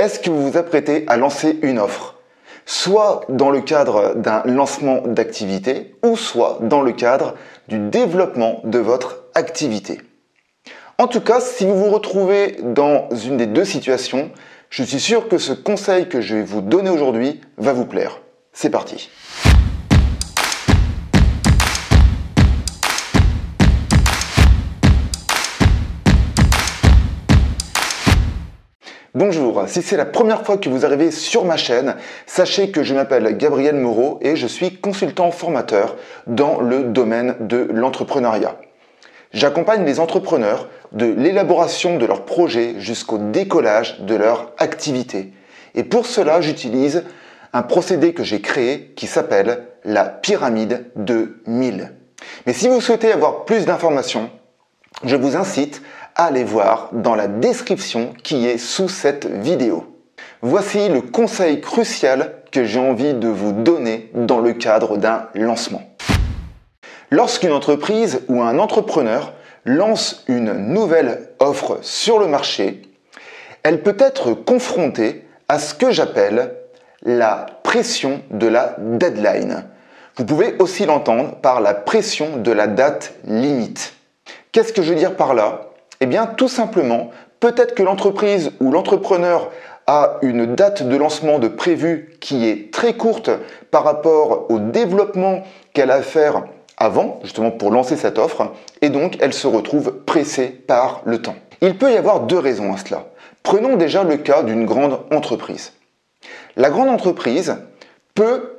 Est-ce que vous vous apprêtez à lancer une offre? Soit dans le cadre d'un lancement d'activité, ou soit dans le cadre du développement de votre activité. En tout cas, si vous vous retrouvez dans une des deux situations, je suis sûr que ce conseil que je vais vous donner aujourd'hui va vous plaire. C'est parti! Bonjour, si c'est la première fois que vous arrivez sur ma chaîne, sachez que je m'appelle Gabriel Moreau et je suis consultant formateur dans le domaine de l'entrepreneuriat. J'accompagne les entrepreneurs de l'élaboration de leurs projets jusqu'au décollage de leur activité. Et pour cela, j'utilise un procédé que j'ai créé qui s'appelle la pyramide de 1000. Mais si vous souhaitez avoir plus d'informations, je vous incite à aller voir dans la description qui est sous cette vidéo. Voici le conseil crucial que j'ai envie de vous donner dans le cadre d'un lancement. Lorsqu'une entreprise ou un entrepreneur lance une nouvelle offre sur le marché, elle peut être confrontée à ce que j'appelle la pression de la deadline. Vous pouvez aussi l'entendre par la pression de la date limite. Qu'est-ce que je veux dire par là? Eh bien, tout simplement, peut-être que l'entreprise ou l'entrepreneur a une date de lancement de prévu qui est très courte par rapport au développement qu'elle a à faire avant, justement pour lancer cette offre, et donc elle se retrouve pressée par le temps. Il peut y avoir deux raisons à cela. Prenons déjà le cas d'une grande entreprise. La grande entreprise peut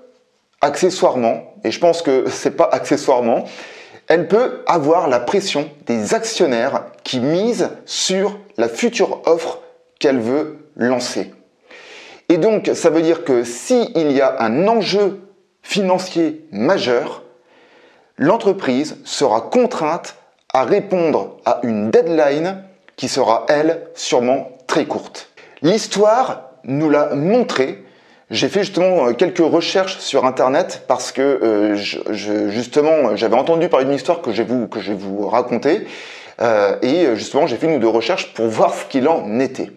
accessoirement, et je pense que c'est pas accessoirement, elle peut avoir la pression des actionnaires qui misent sur la future offre qu'elle veut lancer. Et donc, ça veut dire que s'il y a un enjeu financier majeur, l'entreprise sera contrainte à répondre à une deadline qui sera, elle, sûrement très courte. L'histoire nous l'a montré. J'ai fait justement quelques recherches sur internet parce que justement j'avais entendu parler d'une histoire que je vais vous raconter et justement j'ai fait une ou deux recherches pour voir ce qu'il en était.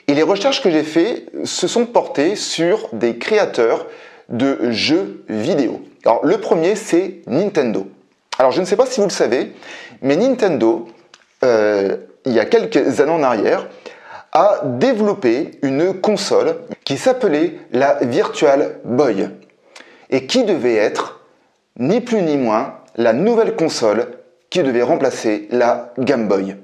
Et les recherches que j'ai fait se sont portées sur des créateurs de jeux vidéo. Alors le premier c'est Nintendo. Alors je ne sais pas si vous le savez, mais Nintendo, il y a quelques années en arrière, a développé une console qui s'appelait la Virtual Boy et qui devait être ni plus ni moins la nouvelle console qui devait remplacer la Game Boy.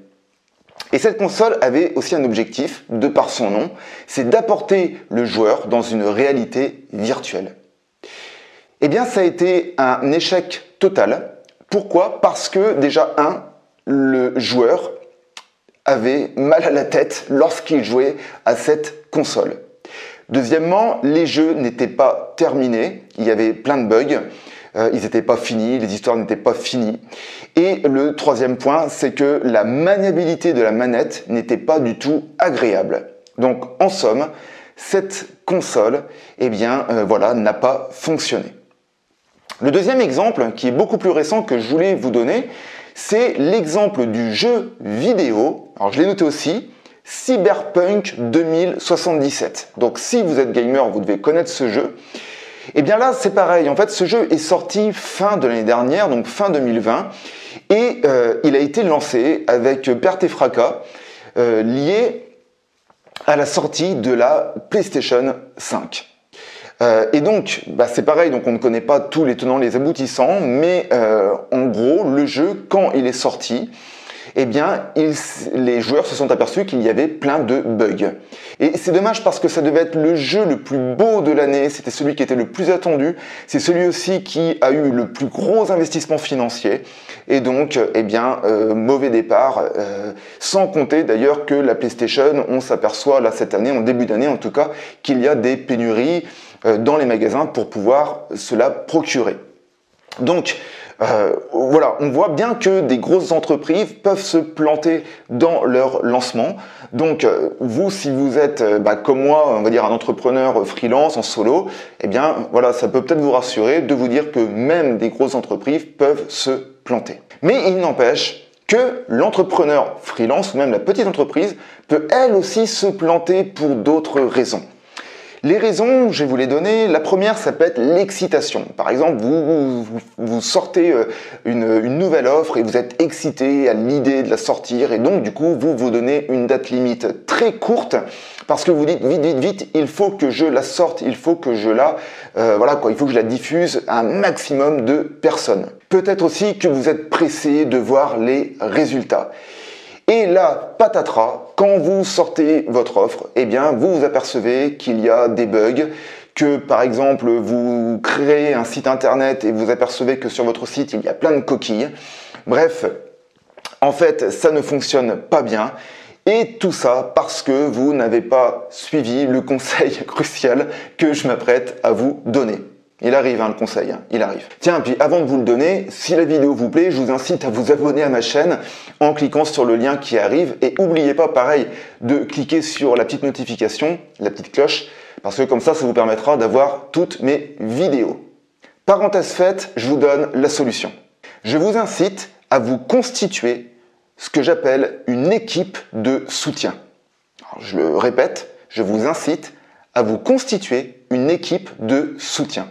Et cette console avait aussi un objectif, de par son nom, c'est d'apporter le joueur dans une réalité virtuelle. Eh bien, ça a été un échec total. Pourquoi? Parce que déjà, le joueur avait mal à la tête lorsqu'il jouait à cette console. Deuxièmement, les jeux n'étaient pas terminés, il y avait plein de bugs, ils n'étaient pas finis, les histoires n'étaient pas finies. Et le troisième point, c'est que la maniabilité de la manette n'était pas du tout agréable. Donc en somme, cette console, eh bien, n'a pas fonctionné. Le deuxième exemple, qui est beaucoup plus récent que je voulais vous donner, c'est l'exemple du jeu vidéo, alors je l'ai noté aussi, Cyberpunk 2077. Donc si vous êtes gamer, vous devez connaître ce jeu. Et bien là, c'est pareil. En fait, ce jeu est sorti fin de l'année dernière, donc fin 2020, et il a été lancé avec perte et fracas, lié à la sortie de la PlayStation 5. Et donc, c'est pareil, donc on ne connaît pas tous les tenants, les aboutissants, mais en gros, le jeu, quand il est sorti, eh bien, les joueurs se sont aperçus qu'il y avait plein de bugs. Et c'est dommage parce que ça devait être le jeu le plus beau de l'année, c'était celui qui était le plus attendu, c'est celui aussi qui a eu le plus gros investissement financier, et donc, eh bien, mauvais départ, sans compter d'ailleurs que la PlayStation, on s'aperçoit là cette année, en début d'année en tout cas, qu'il y a des pénuries dans les magasins pour pouvoir se la procurer. Donc, voilà, on voit bien que des grosses entreprises peuvent se planter dans leur lancement. Donc, vous, si vous êtes comme moi, on va dire un entrepreneur freelance en solo, eh bien, voilà, ça peut peut-être vous rassurer de vous dire que même des grosses entreprises peuvent se planter. Mais il n'empêche que que l'entrepreneur freelance ou même la petite entreprise peut elle aussi se planter pour d'autres raisons. Les raisons, je vais vous les donner. La première, ça peut être l'excitation. Par exemple, vous sortez une nouvelle offre et vous êtes excité à l'idée de la sortir et donc du coup, vous donnez une date limite très courte parce que vous dites vite, il faut que je la sorte, il faut que je la, il faut que je la diffuse à un maximum de personnes. Peut-être aussi que vous êtes pressé de voir les résultats. Et là, patatras, quand vous sortez votre offre, eh bien, vous vous apercevez qu'il y a des bugs, que par exemple, vous créez un site internet et vous apercevez que sur votre site, il y a plein de coquilles. Bref, en fait, ça ne fonctionne pas bien. Et tout ça parce que vous n'avez pas suivi le conseil crucial que je m'apprête à vous donner. Il arrive, le conseil, il arrive. Tiens, puis avant de vous le donner, si la vidéo vous plaît, je vous incite à vous abonner à ma chaîne en cliquant sur le lien qui arrive. Et n'oubliez pas, pareil, de cliquer sur la petite notification, la petite cloche, parce que comme ça vous permettra d'avoir toutes mes vidéos. Parenthèse faite, je vous donne la solution. Je vous incite à vous constituer ce que j'appelle une équipe de soutien. Alors, je le répète, je vous incite à vous constituer une équipe de soutien.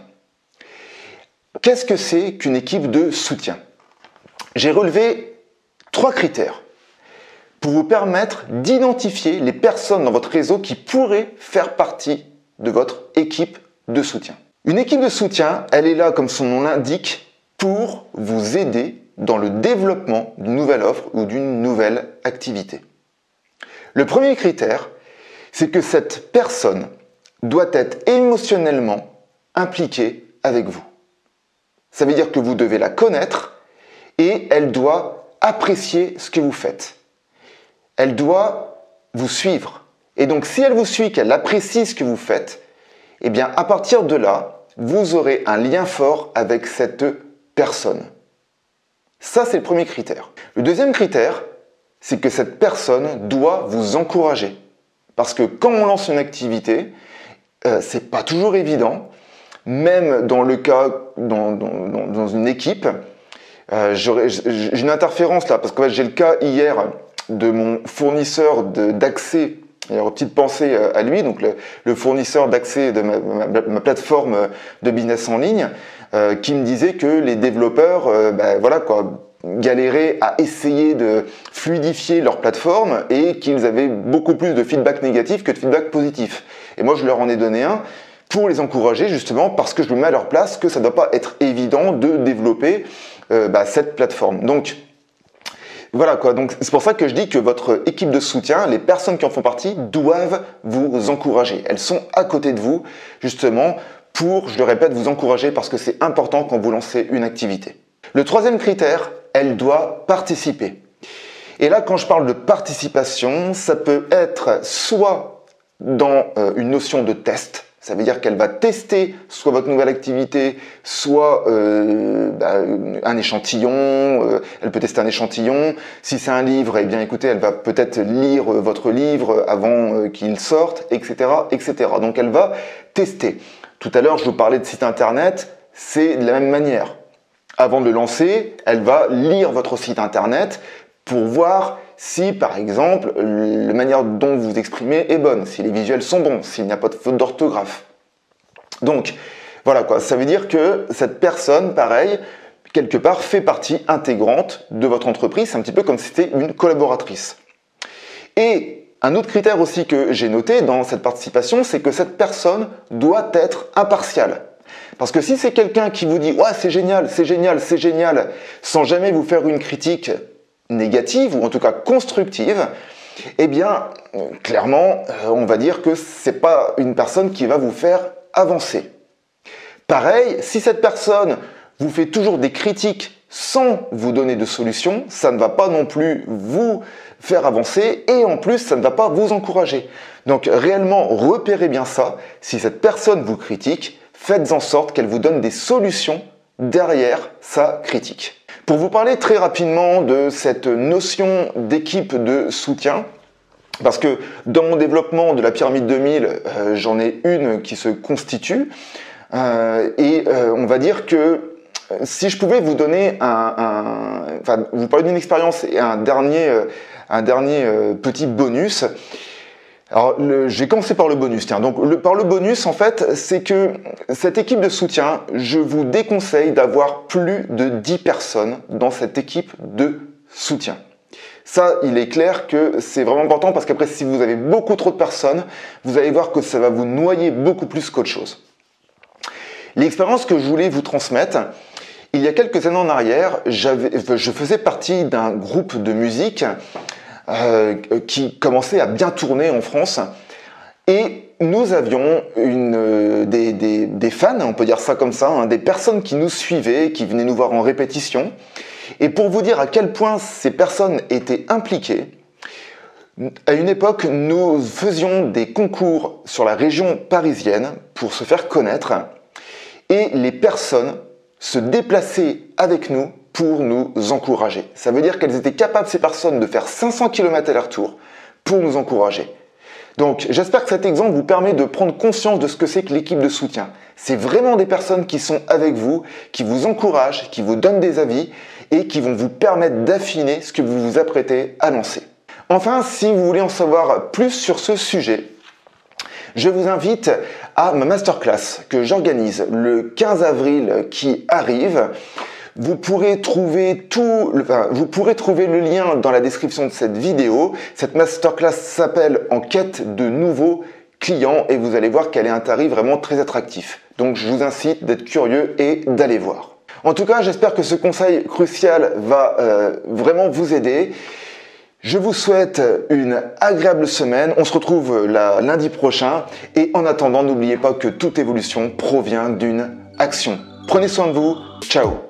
Qu'est-ce que c'est qu'une équipe de soutien? J'ai relevé 3 critères pour vous permettre d'identifier les personnes dans votre réseau qui pourraient faire partie de votre équipe de soutien. Une équipe de soutien, elle est là, comme son nom l'indique, pour vous aider dans le développement d'une nouvelle offre ou d'une nouvelle activité. Le premier critère, c'est que cette personne doit être émotionnellement impliquée avec vous. Ça veut dire que vous devez la connaître et elle doit apprécier ce que vous faites. Elle doit vous suivre. Et donc, si elle vous suit, qu'elle apprécie ce que vous faites, eh bien, à partir de là, vous aurez un lien fort avec cette personne. Ça, c'est le premier critère. Le deuxième critère, c'est que cette personne doit vous encourager. Parce que quand on lance une activité, c'est pas toujours évident. Même dans le cas, dans une équipe, j'ai une interférence là, parce que j'ai le cas hier de mon fournisseur d'accès, alors petite pensée à lui, donc le fournisseur d'accès de ma plateforme de business en ligne, qui me disait que les développeurs galéraient à essayer de fluidifier leur plateforme et qu'ils avaient beaucoup plus de feedback négatif que de feedback positif. Et moi, je leur en ai donné un pour les encourager justement parce que je me mets à leur place que ça ne doit pas être évident de développer cette plateforme. Donc voilà quoi, donc c'est pour ça que je dis que votre équipe de soutien, les personnes qui en font partie, doivent vous encourager. Elles sont à côté de vous justement pour, je le répète, vous encourager parce que c'est important quand vous lancez une activité. Le troisième critère, elle doit participer. Et là, quand je parle de participation, ça peut être soit dans une notion de test, ça veut dire qu'elle va tester soit votre nouvelle activité, soit un échantillon, elle peut tester un échantillon. Si c'est un livre, eh bien écoutez, elle va peut-être lire votre livre avant qu'il sorte, etc., etc. Donc elle va tester. Tout à l'heure, je vous parlais de site internet, c'est de la même manière. Avant de le lancer, elle va lire votre site internet pour voir si, par exemple, la manière dont vous vous exprimez est bonne, si les visuels sont bons, s'il n'y a pas de faute d'orthographe. Donc, voilà quoi, ça veut dire que cette personne, pareil, quelque part, fait partie intégrante de votre entreprise. C'est un petit peu comme si c'était une collaboratrice. Et un autre critère aussi que j'ai noté dans cette participation, c'est que cette personne doit être impartiale. Parce que si c'est quelqu'un qui vous dit « Ouais, c'est génial, c'est génial, c'est génial », sans jamais vous faire une critique négative, ou en tout cas constructive, eh bien, clairement, on va dire que c'est pas une personne qui va vous faire avancer. Pareil, si cette personne vous fait toujours des critiques sans vous donner de solution, ça ne va pas non plus vous faire avancer et en plus, ça ne va pas vous encourager. Donc, réellement, repérez bien ça. Si cette personne vous critique, faites en sorte qu'elle vous donne des solutions derrière sa critique. Pour vous parler très rapidement de cette notion d'équipe de soutien, parce que dans mon développement de la pyramide 2000, j'en ai une qui se constitue, on va dire que si je pouvais vous donner enfin, vous parler d'une expérience et un dernier petit bonus. Alors, je vais commencer par le bonus. Tiens, donc par le bonus, en fait, c'est que cette équipe de soutien, je vous déconseille d'avoir plus de 10 personnes dans cette équipe de soutien. Ça, il est clair que c'est vraiment important parce qu'après, si vous avez beaucoup trop de personnes, vous allez voir que ça va vous noyer beaucoup plus qu'autre chose. L'expérience que je voulais vous transmettre, il y a quelques années en arrière, je faisais partie d'un groupe de musique qui commençait à bien tourner en France. Et nous avions des fans, on peut dire ça comme ça, hein, des personnes qui nous suivaient, qui venaient nous voir en répétition. Et pour vous dire à quel point ces personnes étaient impliquées, à une époque, nous faisions des concours sur la région parisienne pour se faire connaître. Et les personnes se déplaçaient avec nous pour nous encourager. Ça veut dire qu'elles étaient capables, ces personnes, de faire 500 km aller-retour pour nous encourager. Donc, j'espère que cet exemple vous permet de prendre conscience de ce que c'est que l'équipe de soutien. C'est vraiment des personnes qui sont avec vous, qui vous encouragent, qui vous donnent des avis et qui vont vous permettre d'affiner ce que vous vous apprêtez à lancer. Enfin, si vous voulez en savoir plus sur ce sujet, je vous invite à ma masterclass que j'organise le 15 avril qui arrive. Vous pourrez trouver le lien dans la description de cette vidéo. Cette masterclass s'appelle « En quête de nouveaux clients » et vous allez voir qu'elle est un tarif vraiment très attractif. Donc je vous incite d'être curieux et d'aller voir. En tout cas, j'espère que ce conseil crucial va vraiment vous aider. Je vous souhaite une agréable semaine. On se retrouve lundi prochain. Et en attendant, n'oubliez pas que toute évolution provient d'une action. Prenez soin de vous. Ciao.